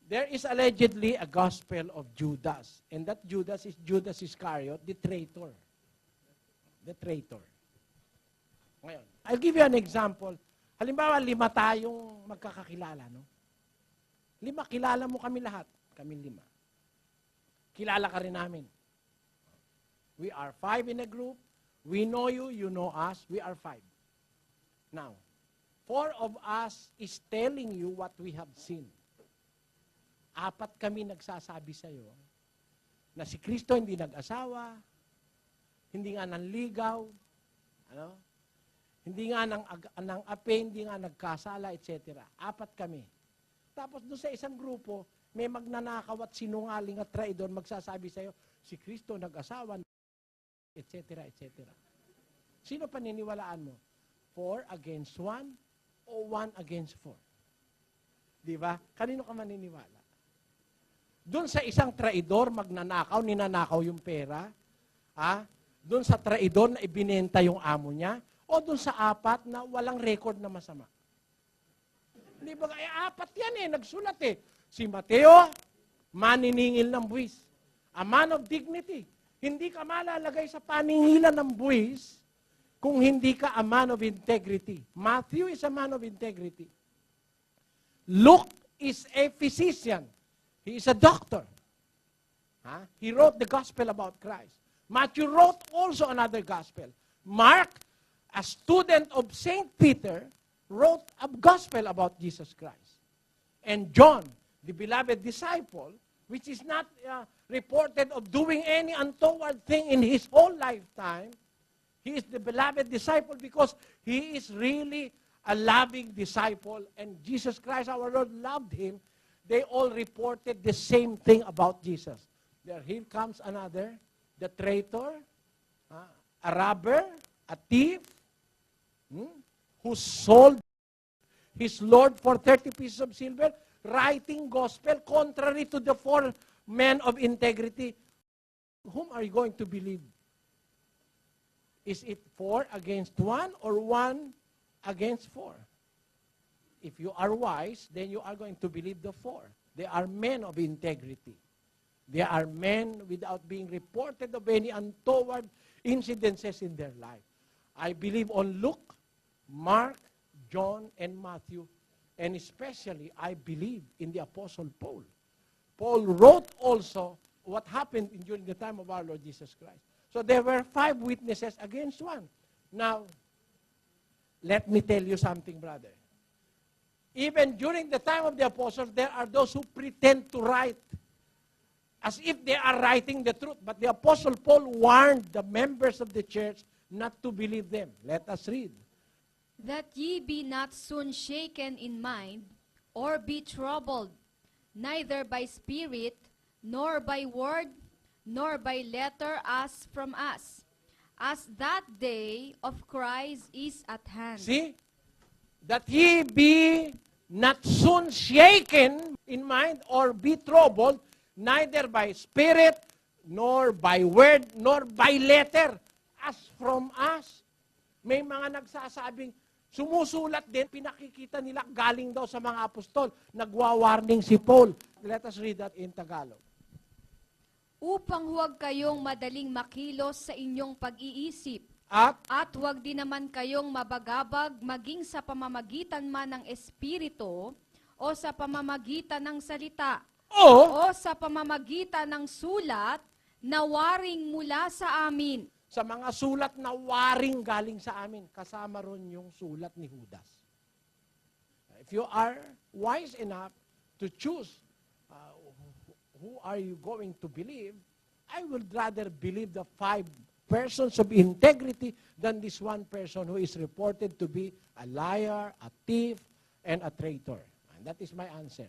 There is allegedly a gospel of Judas. And that Judas is Judas Iscariot, the traitor. The traitor. Ngayon, I'll give you an example. Halimbawa, 5 tayong magkakakilala, no? 5, kilala mo kami lahat. Kami 5. Kilala ka rin namin. We are 5 in a group. We know you, you know us. We are 5. Now, 4 of us is telling you what we have seen. 4 kami nagsasabi sa iyo na si Kristo hindi nag-asawa, hindi nga nanligaw, ano? Hindi nga ng ape, hindi nga nagkasala, etc. 4 kami. Tapos doon sa isang grupo, may magnanakaw at sinungaling at traidor magsasabi sa iyo, si Kristo nag-asawa, etc. etc. Sino paniniwalaan mo? 4 against 1 o 1 against 4? Di ba? Kanino ka maniniwala? Doon sa isang traidor, magnanakaw, ninanakaw yung pera, doon sa traidor na ibinenta yung amo niya, o doon sa 4 na walang record na masama. Di ba? 4 yan nagsulat Si Mateo, maniningil ng buwis. A man of dignity. Hindi ka malalagay sa paningilan ng buwis kung hindi ka a man of integrity. Matthew is a man of integrity. Luke is a physician. He is a doctor. He wrote the gospel about Christ. Matthew wrote also another gospel. Mark, a student of St. Peter, wrote a gospel about Jesus Christ. And John, the beloved disciple, which is not reported of doing any untoward thing in his whole lifetime, he is the beloved disciple because he is really a loving disciple, and Jesus Christ, our Lord, loved him. They all reported the same thing about Jesus. Here comes another, the traitor, a robber, a thief, who sold his Lord for 30 pieces of silver, writing gospel contrary to the 4 men of integrity. Whom are you going to believe? Is it 4 against 1 or 1 against 4? If you are wise, then you are going to believe the 4. They are men of integrity. They are men without being reported of any untoward incidences in their life. I believe on Luke, Mark, John, and Matthew, and especially I believe in the Apostle Paul. Paul wrote also what happened during the time of our Lord Jesus Christ. So there were 5 witnesses against 1. Now, let me tell you something, brother. Even during the time of the apostles, there are those who pretend to write as if they are writing the truth. But the Apostle Paul warned the members of the church not to believe them. Let us read. That ye be not soon shaken in mind, or be troubled, neither by spirit, nor by word, nor by letter as from us, as that day of Christ is at hand. See? That ye be not soon shaken in mind or be troubled, neither by spirit, nor by word, nor by letter, as from us. May mga nagsasabing, sumusulat din, pinakikita nila galing daw sa mga apostol. Nagwa-warning si Paul. Let us read that in Tagalog. Upang huwag kayong madaling makilos sa inyong pag-iisip, at huwag din naman kayong mabagabag maging sa pamamagitan man ng Espiritu o sa pamamagitan ng salita o sa pamamagitan ng sulat na waring mula sa amin. Sa mga sulat na waring galing sa amin, kasama ron yung sulat ni Judas. If you are wise enough to choose who are you going to believe, I would rather believe the 5 persons of integrity than this one person who is reported to be a liar, a thief, and a traitor. And that is my answer.